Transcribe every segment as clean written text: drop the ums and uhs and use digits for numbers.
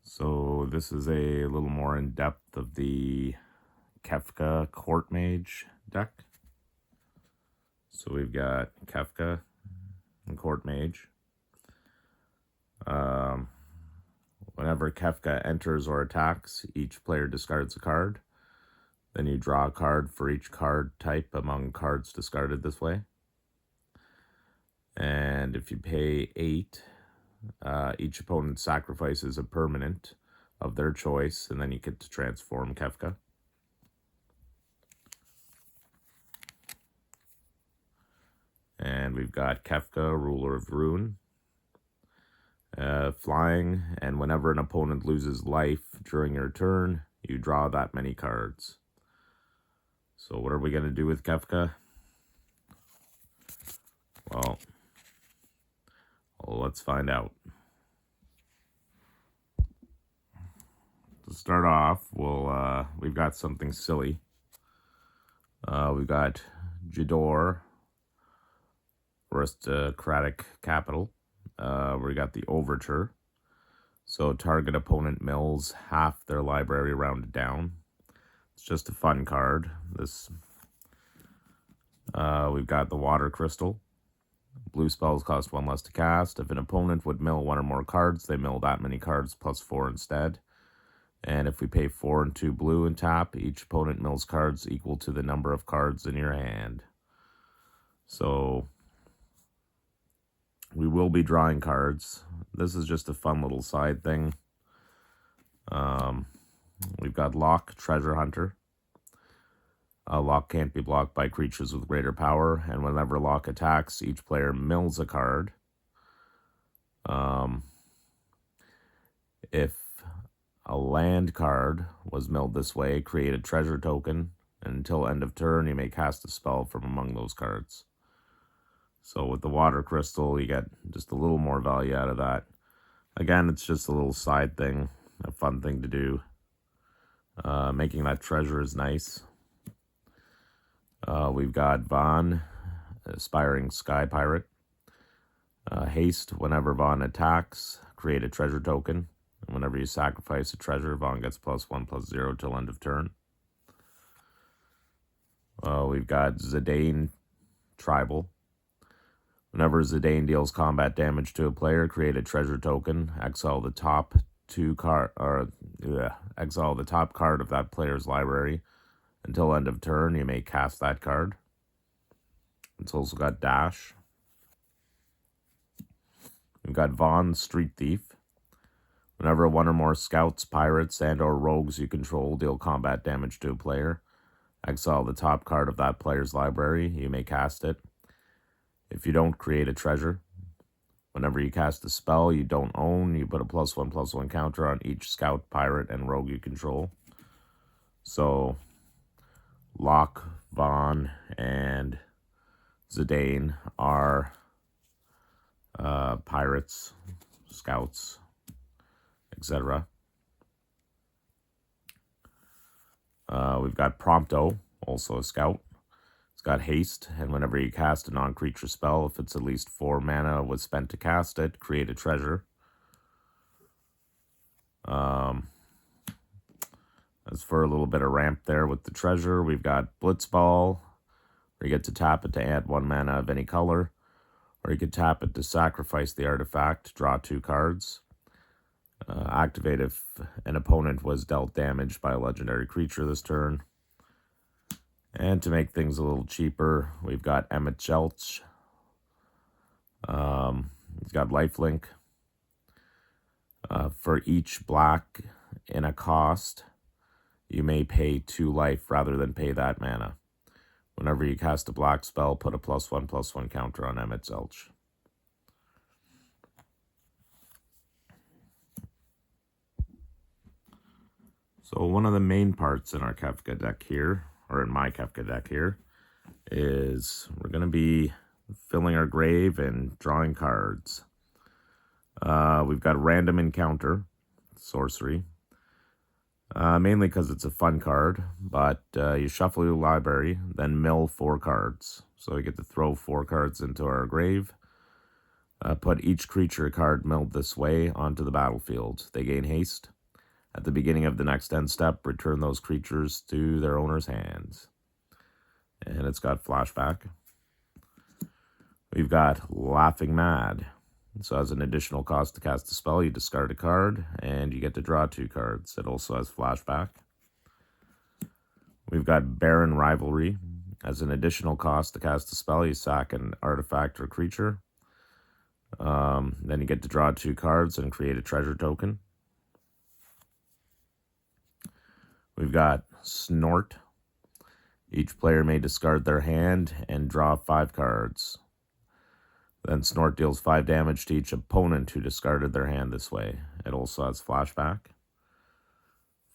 So this is a little more in depth of the Kefka Court Mage deck. So we've got Kefka and Court Mage. Whenever Kefka enters or attacks, each player discards a card. Then you draw a card for each card type among cards discarded this way. And if you pay 8, each opponent sacrifices a permanent of their choice, and then you get to transform Kefka. And we've got Kefka, Ruler of Ruin. Flying, and whenever an opponent loses life during your turn, you draw that many cards. So what are we going to do with Kefka? Well, let's find out. To start off, we've got something silly. We've got Jador, Aristocratic Capital. We got the Overture. So target opponent mills half their library rounded down. It's just a fun card. We've got the Water Crystal. Blue spells cost 1 less to cast. If an opponent would mill 1 or more cards, they mill that many cards plus 4 instead. And if we pay 4 and 2 blue and tap, each opponent mills cards equal to the number of cards in your hand. So we will be drawing cards. This is just a fun little side thing. We've got Lock, Treasure Hunter. Lock can't be blocked by creatures with greater power, and whenever Lock attacks, each player mills a card. If a land card was milled this way, create a treasure token, and until end of turn, you may cast a spell from among those cards. So with the Water Crystal, you get just a little more value out of that. Again, it's just a little side thing, a fun thing to do. Making that treasure is nice. We've got Vaughn, Aspiring Sky Pirate. Haste, whenever Vaughn attacks, create a treasure token. And whenever you sacrifice a treasure, Vaughn gets +1/+0 till end of turn. We've got Zidane, Tribal. Whenever Zidane deals combat damage to a player, create a treasure token. Exile the top exile the top card of that player's library. Until end of turn, you may cast that card. It's also got Dash. We've got Vaughn, Street Thief. Whenever 1 or more scouts, pirates, and or rogues you control deal combat damage to a player, exile the top card of that player's library. You may cast it. If you don't, create a treasure. Whenever you cast a spell you don't own, you put a +1/+1 counter on each scout, pirate, and rogue you control. So Locke, Vaughn, and Zidane are pirates, scouts, etc. We've got Prompto, also a scout. It's got haste, and whenever you cast a non-creature spell, if it's at least 4 mana was spent to cast it, create a treasure. As for a little bit of ramp there with the treasure, we've got Blitzball, where you get to tap it to add 1 mana of any color, or you could tap it to sacrifice the artifact, draw 2 cards. Activate if an opponent was dealt damage by a legendary creature this turn. And to make things a little cheaper, we've got Emmett Jelch. He's got Lifelink. For each black in a cost, you may pay 2 life rather than pay that mana. Whenever you cast a black spell, put a +1/+1 counter on Emmett Jelch. So one of the main parts in our Kefka deck here, or in my Kefka deck here, is we're going to be filling our grave and drawing cards. We've got Random Encounter, sorcery. Mainly because it's a fun card, but you shuffle your library, then mill 4 cards. So we get to throw 4 cards into our grave. Put each creature card milled this way onto the battlefield. They gain haste. At the beginning of the next end step, return those creatures to their owner's hands. And it's got flashback. We've got Laughing Mad. So as an additional cost to cast a spell, you discard a card, and you get to draw 2 cards. It also has flashback. We've got Barren Rivalry. As an additional cost to cast a spell, you sack an artifact or creature. Then you get to draw 2 cards and create a treasure token. We've got Snort. Each player may discard their hand and draw 5 cards. Then Snort deals 5 damage to each opponent who discarded their hand this way. It also has flashback.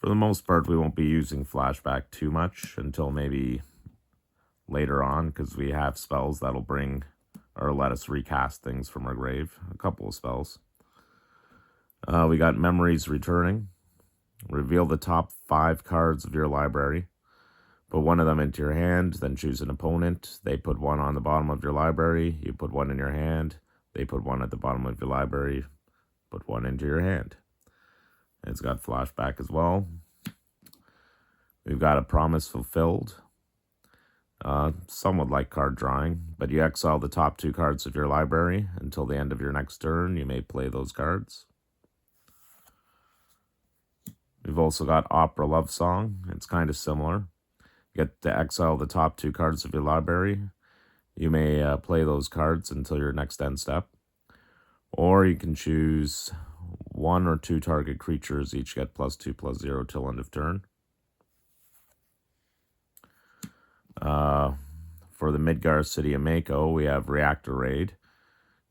For the most part, we won't be using flashback too much until maybe later on, because we have spells that'll bring or let us recast things from our grave. A couple of spells. We got Memories Returning. Reveal the top 5 cards of your library. Put one of them into your hand, then choose an opponent. They put one on the bottom of your library. You put one in your hand. They put one at the bottom of your library. Put one into your hand. It's got flashback as well. We've got A Promise Fulfilled. Some would like card drawing, but you exile the top 2 cards of your library. Until the end of your next turn, you may play those cards. We've also got Opera Love Song. It's kind of similar. You get to exile the top 2 cards of your library. You may play those cards until your next end step. Or you can choose 1 or 2 target creatures, each get +2/+0 till end of turn. For the Midgar City of Mako, we have Reactor Raid.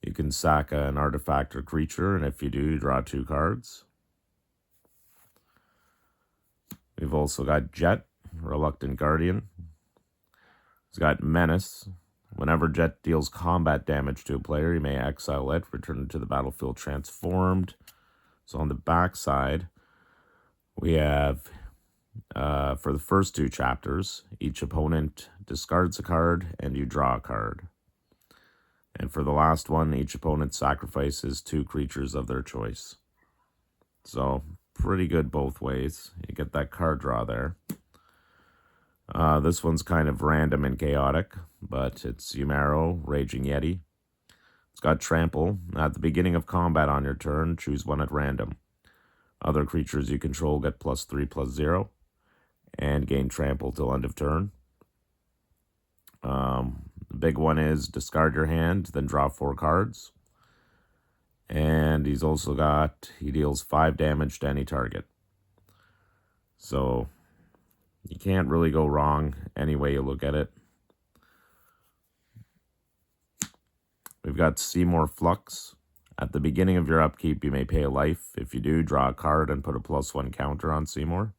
You can sack an artifact or creature, and if you do, you draw 2 cards. We've also got Jet, Reluctant Guardian. It's got Menace. Whenever Jet deals combat damage to a player, you may exile it, return it to the battlefield transformed. So on the back side, we have, for the first 2 chapters, each opponent discards a card and you draw a card. And for the last one, each opponent sacrifices 2 creatures of their choice. So pretty good both ways. You get that card draw there. This one's kind of random and chaotic, but it's Yumaro, Raging Yeti. It's got Trample. At the beginning of combat on your turn, choose one at random. Other creatures you control get +3/+0 and gain Trample till end of turn. The big one is discard your hand, then draw 4 cards. And he deals 5 damage to any target. So you can't really go wrong any way you look at it. We've got Seymour Flux. At the beginning of your upkeep, you may pay a life. If you do, draw a card and put a +1 counter on Seymour.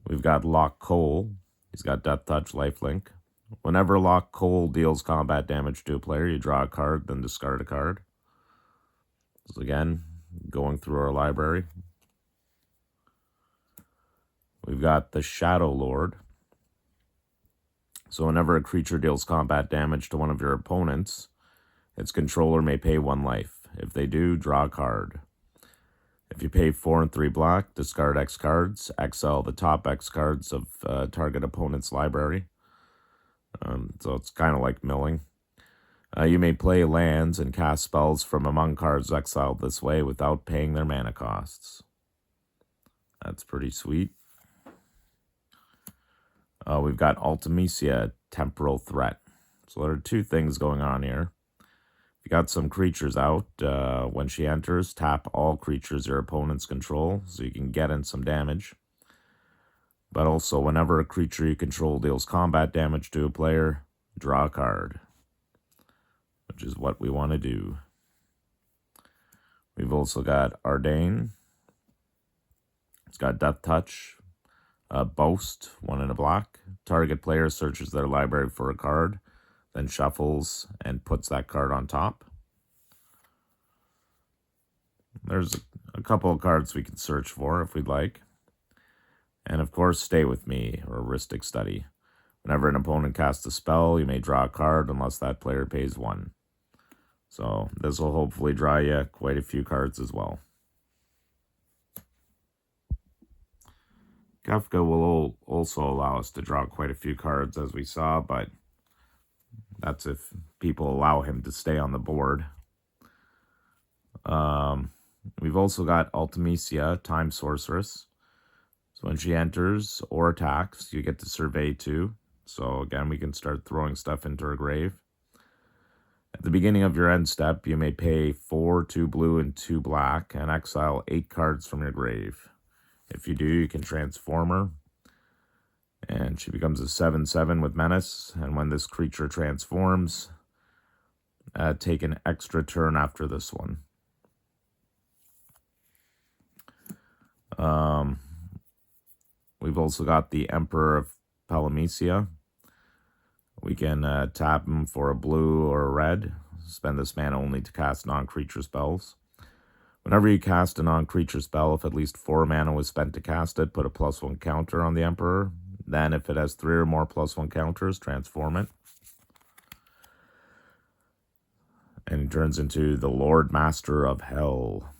We've got Lock Cole. He's got Death Touch, Lifelink. Whenever Lock Cole deals combat damage to a player, you draw a card, then discard a card. So again, going through our library. We've got the Shadow Lord. So whenever a creature deals combat damage to one of your opponents, its controller may pay 1 life. If they do, draw a card. If you pay 4 and 3 black, discard X cards, exile the top X cards of target opponent's library. So it's kind of like milling. You may play lands and cast spells from among cards exiled this way without paying their mana costs. That's pretty sweet. We've got Ultimecia, Temporal Threat. So there are 2 things going on here. If you got some creatures out, when she enters, tap all creatures your opponents control, so you can get in some damage. But also, whenever a creature you control deals combat damage to a player, draw a card, which is what we want to do. We've also got Ardain. It's got Death Touch. Boast, 1 and a black. Target player searches their library for a card, then shuffles and puts that card on top. There's a couple of cards we can search for if we'd like. And of course, Stay With Me, or Ristic Study. Whenever an opponent casts a spell, you may draw a card unless that player pays 1. So this will hopefully draw you quite a few cards as well. Kefka will also allow us to draw quite a few cards, as we saw, but that's if people allow him to stay on the board. We've also got Ultimecia, Time Sorceress. So when she enters or attacks, you get to survey 2. So again, we can start throwing stuff into her grave. At the beginning of your end step, you may pay 4, 2 blue, and 2 black, and exile 8 cards from your grave. If you do, you can transform her, and she becomes a 7/7 with Menace, and when this creature transforms, take an extra turn after this one. We've also got the Emperor of Palamecia. We can tap him for a blue or a red. Spend this mana only to cast non-creature spells. Whenever you cast a non-creature spell, if at least 4 mana was spent to cast it, put a +1 counter on the Emperor. Then if it has 3 or more +1 counters, transform it. And it turns into the Lord Master of Hell.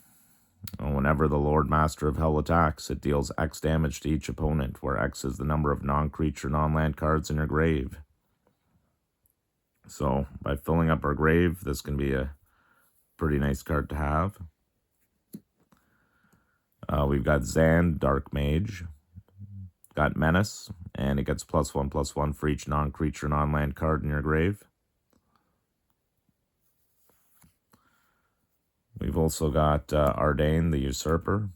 And whenever the Lord Master of Hell attacks, it deals X damage to each opponent, where X is the number of non-creature, non-land cards in your grave. So, by filling up our grave, this can be a pretty nice card to have. We've got Zand, Dark Mage. Got Menace, and it gets +1/+1 for each non-creature, non-land card in your grave. We've also got Ardain, the Usurper.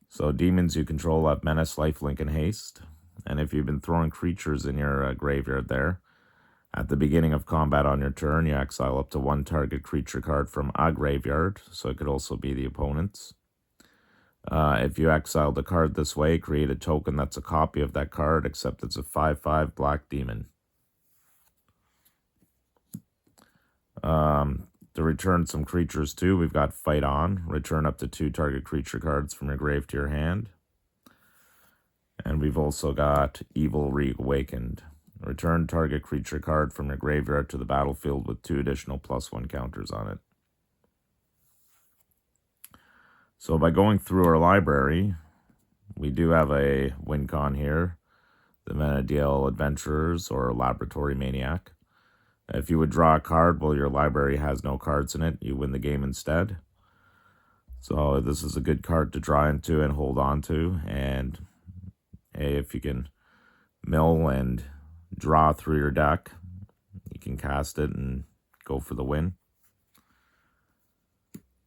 So demons you control have Menace, Lifelink, and Haste. And if you've been throwing creatures in your graveyard there, at the beginning of combat on your turn, you exile up to 1 target creature card from a graveyard, so it could also be the opponent's. If you exile the card this way, create a token that's a copy of that card, except it's a 5/5 black demon. To return some creatures too, we've got Fight On. Return up to 2 target creature cards from your grave to your hand. And we've also got Evil Reawakened. Return target creature card from your graveyard to the battlefield with 2 additional +1 counters on it. So by going through our library, we do have a win con here, the Menadiel Adventurers or Laboratory Maniac. If you would draw a card while your library has no cards in it, you win the game instead. So this is a good card to draw into and hold on to. And hey, if you can mill and draw through your deck, you can cast it and go for the win.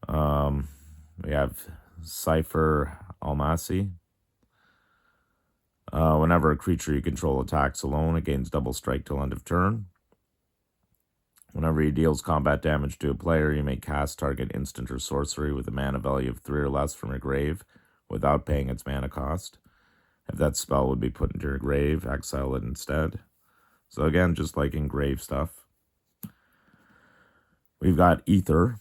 We have Cypher Almasi. Whenever a creature you control attacks alone, it gains double strike till end of turn. Whenever he deals combat damage to a player, you may cast target instant or sorcery with a mana value of 3 or less from your grave without paying its mana cost. If that spell would be put into your grave, exile it instead. So again, just like in grave stuff. We've got Ether.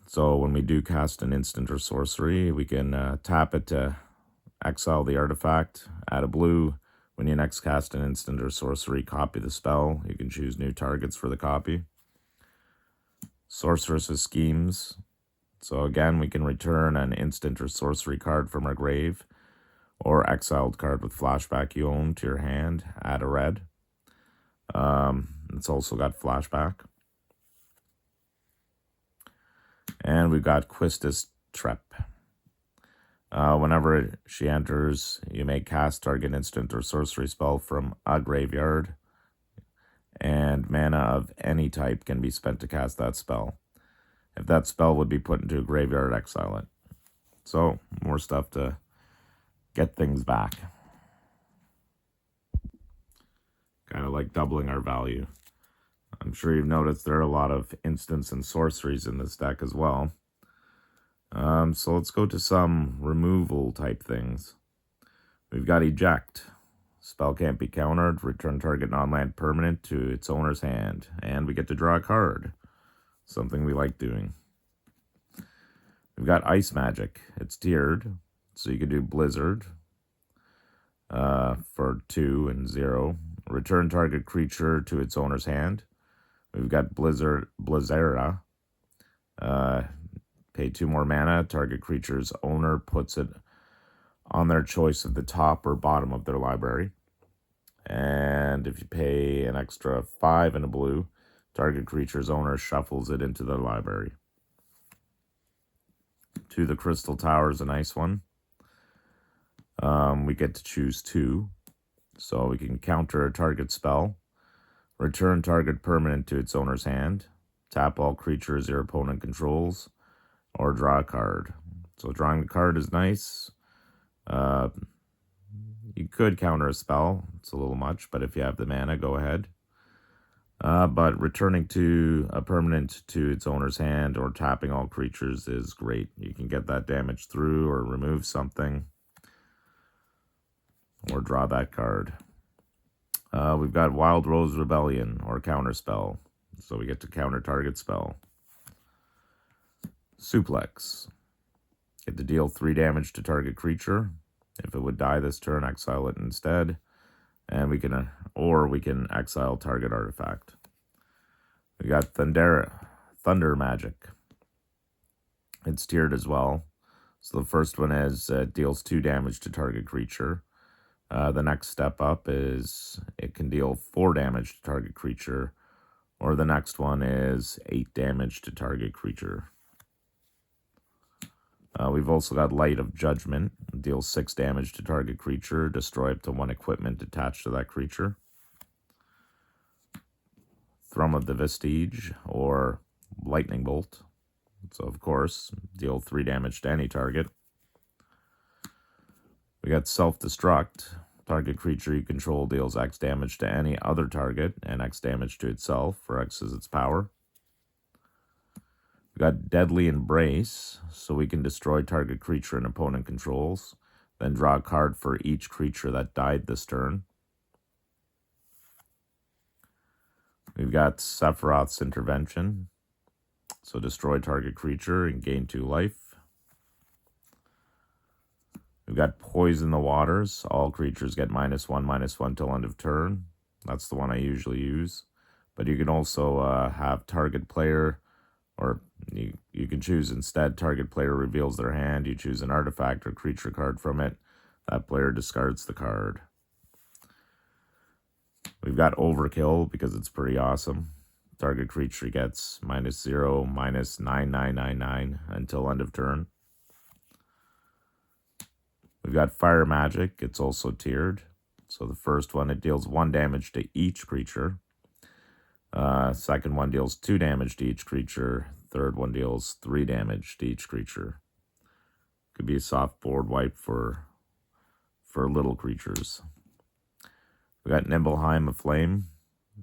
So when we do cast an instant or sorcery, we can tap it to exile the artifact, add a blue. When you next cast an instant or sorcery, copy the spell. You can choose new targets for the copy. Sorceress's Schemes. So again, we can return an instant or sorcery card from our grave, or exiled card with flashback you own to your hand, add a red. It's also got flashback. And we've got Quistis Trep. Whenever she enters, you may cast target instant or sorcery spell from a graveyard, and mana of any type can be spent to cast that spell. If that spell would be put into a graveyard, exile it. So, more stuff to get things back. Kind of like doubling our value. I'm sure you've noticed there are a lot of instants and sorceries in this deck as well. So let's go to some removal type things. We've got Eject. Spell can't be countered. Return target non-land permanent to its owner's hand. And we get to draw a card. Something we like doing. We've got Ice Magic. It's tiered. So you can do Blizzard for 2 and 0. Return target creature to its owner's hand. We've got Blizzera. Pay 2 more mana. Target creature's owner puts it on their choice of the top or bottom of their library. And if you pay an extra 5 in a blue, target creature's owner shuffles it into their library. To the Crystal Tower is a nice one. We get to choose 2. So we can counter a target spell, return target permanent to its owner's hand, tap all creatures your opponent controls, or draw a card. So drawing the card is nice. You could counter a spell. It's a little much, but if you have the mana, go ahead. But returning to a permanent to its owner's hand or tapping all creatures is great. You can get that damage through or remove something or draw that card. We've got Wild Rose Rebellion or counter spell. So we get to counter target spell. Suplex. Get to deal 3 damage to target creature. If it would die this turn, exile it instead. And we can exile target artifact. We got Thunder Magic. It's tiered as well. So the first one is deals 2 damage to target creature. The next step up is it can deal 4 damage to target creature. Or the next one is 8 damage to target creature. We've also got Light of Judgment. Deals 6 damage to target creature. Destroy up to 1 equipment attached to that creature. Thrum of the Vestige or Lightning Bolt. So of course, deal 3 damage to any target. We got Self-Destruct. Target creature you control deals X damage to any other target and X damage to itself, for X is its power. We got Deadly Embrace, so we can destroy target creature an opponent controls, then draw a card for each creature that died this turn. We've got Sephiroth's Intervention, so destroy target creature and gain 2 life. We've got Poison the Waters. All creatures get -1/-1 till end of turn. That's the one I usually use. But you can also have target player, or you can choose instead target player reveals their hand. You choose an artifact or creature card from it. That player discards the card. We've got Overkill because it's pretty awesome. Target creature gets -0, -9999 until end of turn. We've got Fire Magic. It's also tiered. So the first one, it deals 1 damage to each creature. Second one deals 2 damage to each creature. Third one deals 3 damage to each creature. Could be a soft board wipe for little creatures. We got Nimbleheim of Flame.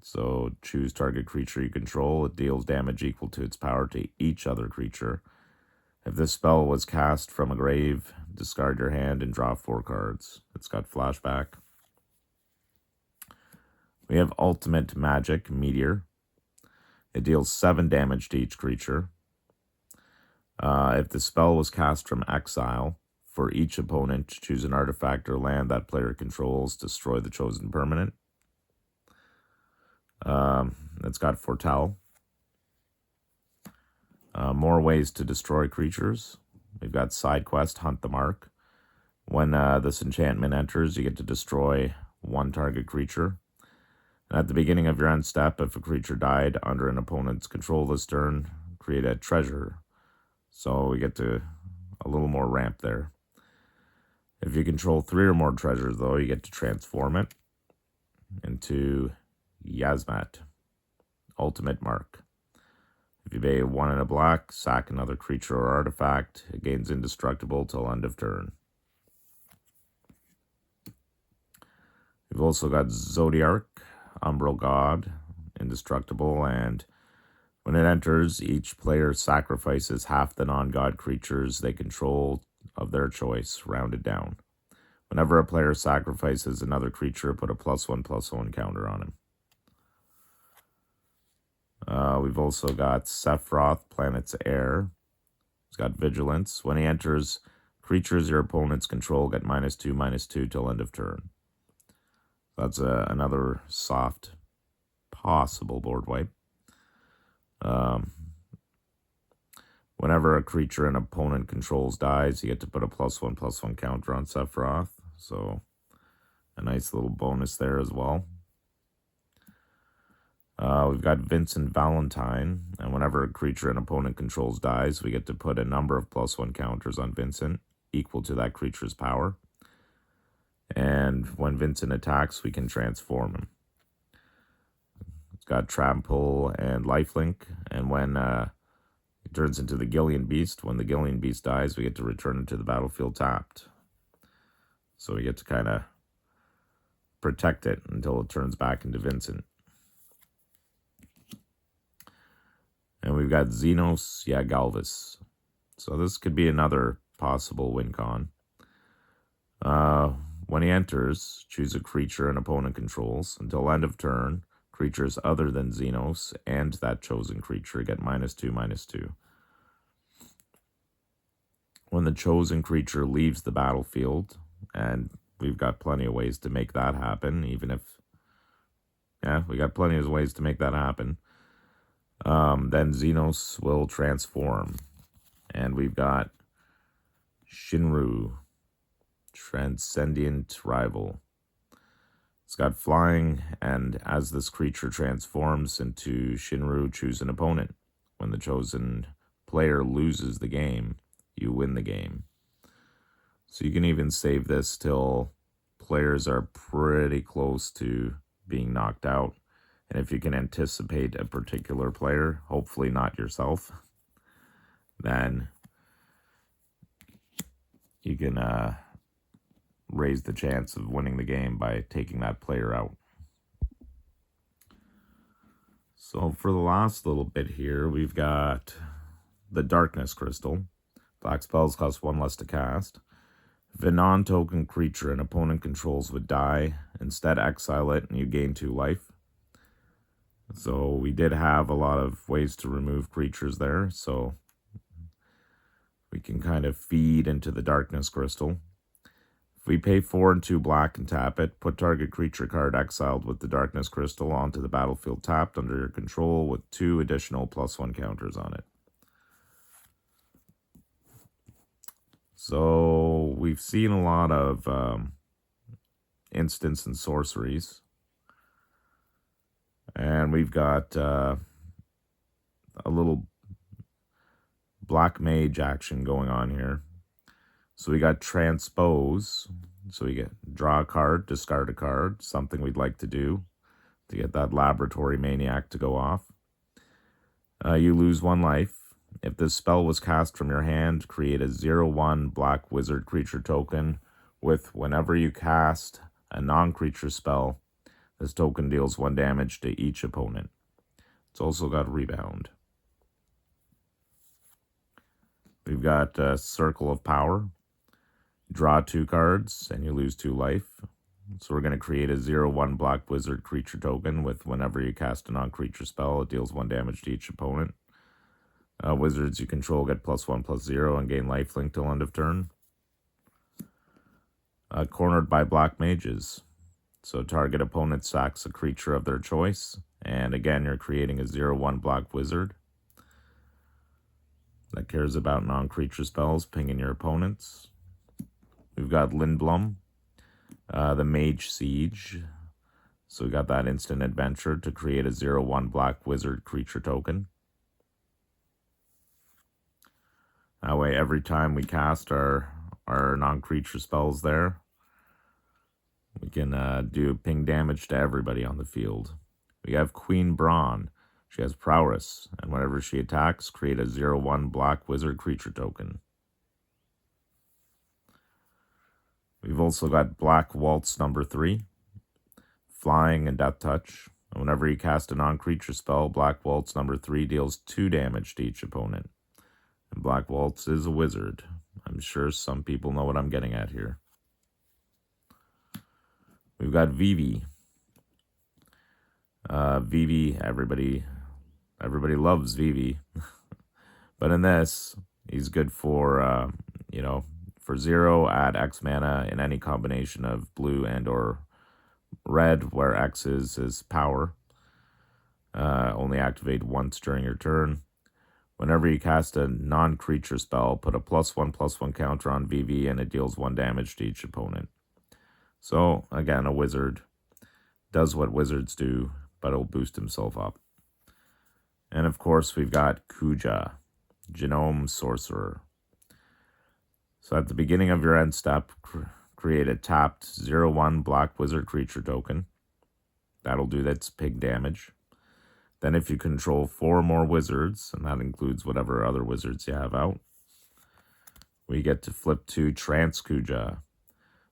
So choose target creature you control. It deals damage equal to its power to each other creature. If this spell was cast from a grave, discard your hand and draw 4 cards. It's got flashback. We have Ultimate Magic, Meteor. It deals 7 damage to each creature. If the spell was cast from exile, for each opponent, choose an artifact or land that player controls, destroy the chosen permanent. It's got Foretell. More ways to destroy creatures. We've got Side Quest, Hunt the Mark. When this enchantment enters, you get to destroy 1 target creature. And at the beginning of your end step, if a creature died under an opponent's control this turn, create a treasure. So we get to a little more ramp there. If you control 3 or more treasures, though, you get to transform it into Yasmat, Ultimate Mark. If you pay 1 in a black, sack another creature or artifact. It gains indestructible till end of turn. We've also got Zodiarch, Umbral God, indestructible, and when it enters, each player sacrifices half the non-god creatures they control of their choice, rounded down. Whenever a player sacrifices another creature, put a +1/+1 counter on him. We've also got Sephiroth, Planet's Heir. He's got Vigilance. When he enters, creatures your opponents control get -2/-2 till end of turn. That's another soft, possible board wipe. Whenever a creature an opponent controls dies, you get to put a +1/+1 counter on Sephiroth. So a nice little bonus there as well. We've got Vincent Valentine, and whenever a creature an opponent controls dies, we get to put a number of +1 counters on Vincent, equal to that creature's power. And when Vincent attacks, we can transform him. It's got Trample and Lifelink, and when it turns into the Gillian Beast, when the Gillian Beast dies, we get to return it to the battlefield tapped. So we get to kind of protect it until it turns back into Vincent. And we've got Xenos Galvis. So this could be another possible win con. When he enters, choose a creature an opponent controls. Until end of turn, creatures other than Xenos and that chosen creature get -2/-2. When the chosen creature leaves the battlefield, and we've got plenty of ways to make that happen, even if, we got plenty of ways to make that happen. Then Xenos will transform. And we've got Shinru, Transcendent Rival. It's got flying, and as this creature transforms into Shinru, choose an opponent. When the chosen player loses the game, you win the game. So you can even save this till players are pretty close to being knocked out. And if you can anticipate a particular player, hopefully not yourself, then you can raise the chance of winning the game by taking that player out. So for the last little bit here, we've got the Darkness Crystal. Black spells cost 1 less to cast. If a non-token creature an opponent controls would die, instead exile it and you gain 2 life. So we did have a lot of ways to remove creatures there, so we can kind of feed into the Darkness Crystal. If we pay 4 and 2 black and tap it, put target creature card exiled with the Darkness Crystal onto the battlefield tapped under your control with 2 additional +1 counters on it. So we've seen a lot of instants and sorceries. And we've got a little black mage action going on here. So we got Transpose. So we get draw a card, discard a card, something we'd like to do to get that Laboratory Maniac to go off. You lose 1 life. If this spell was cast from your hand, create a 0/1 black wizard creature token with whenever you cast a non-creature spell, this token deals 1 damage to each opponent. It's also got Rebound. We've got Circle of Power. Draw 2 cards, and you lose 2 life. So we're going to create a 0/1 black wizard creature token with whenever you cast a non-creature spell, it deals 1 damage to each opponent. Wizards you control get +1/+0 and gain lifelink till end of turn. Cornered by black mages. So target opponent sacks a creature of their choice. And again, you're creating a 0/1 black wizard that cares about non-creature spells, pinging your opponents. We've got Lindblom, the Mage Siege. So we got that instant adventure to create a 0/1 black wizard creature token. That way, every time we cast our non-creature spells there, we can do ping damage to everybody on the field. We have Queen Brawn. She has prowess, and whenever she attacks, create a 0/1 black wizard creature token. We've also got Black Waltz number 3, flying and death touch. And whenever you cast a non-creature spell, Black Waltz number 3 deals 2 damage to each opponent. And Black Waltz is a wizard. I'm sure some people know what I'm getting at here. We've got Vivi. Vivi, everybody loves Vivi. But in this, he's good for, for 0, add X mana in any combination of blue and or red, where X is his power. Only activate once during your turn. Whenever you cast a non-creature spell, put a +1/+1 counter on VV and it deals 1 damage to each opponent. So, again, a wizard does what wizards do, but it'll boost himself up. And of course, we've got Kuja, Genome Sorcerer. So at the beginning of your end step, create a tapped 0/1 black wizard creature token. That'll do that's pig damage. Then if you control 4 more wizards, and that includes whatever other wizards you have out, we get to flip to Trance Kuja.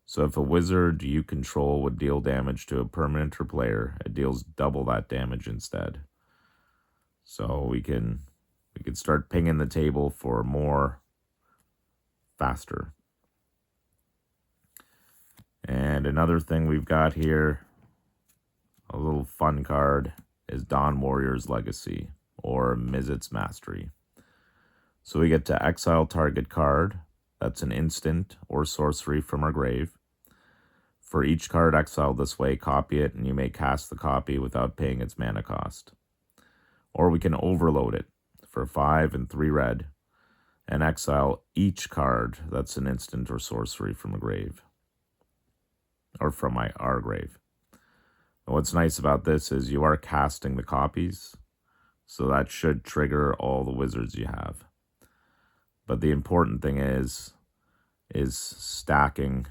So if a wizard you control would deal damage to a permanent or player, it deals double that damage instead. So we can start pinging the table for more faster. And another thing we've got here, a little fun card, is Dawn Warrior's Legacy, or Mizzet's Mastery. So we get to exile target card, that's an instant or sorcery from our grave. For each card exiled this way, copy it, and you may cast the copy without paying its mana cost. Or we can overload it for 5 and 3 red, and exile each card that's an instant or sorcery from a grave, or from our grave. And what's nice about this is you are casting the copies, so that should trigger all the wizards you have. But the important thing is stacking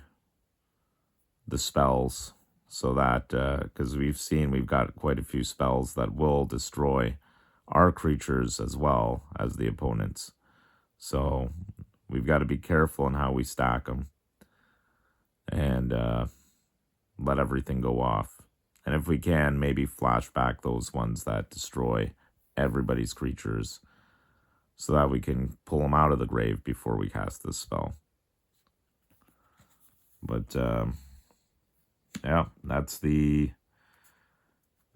the spells, so that, because we've got quite a few spells that will destroy our creatures as well as the opponents. So we've got to be careful in how we stack them and let everything go off. And if we can, maybe flash back those ones that destroy everybody's creatures so that we can pull them out of the grave before we cast this spell. But yeah, that's the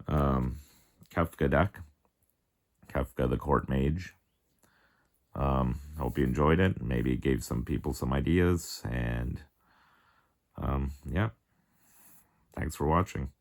Kefka deck. Kefka the Court Mage. Hope you enjoyed it. Maybe it gave some people some ideas. And yeah, thanks for watching.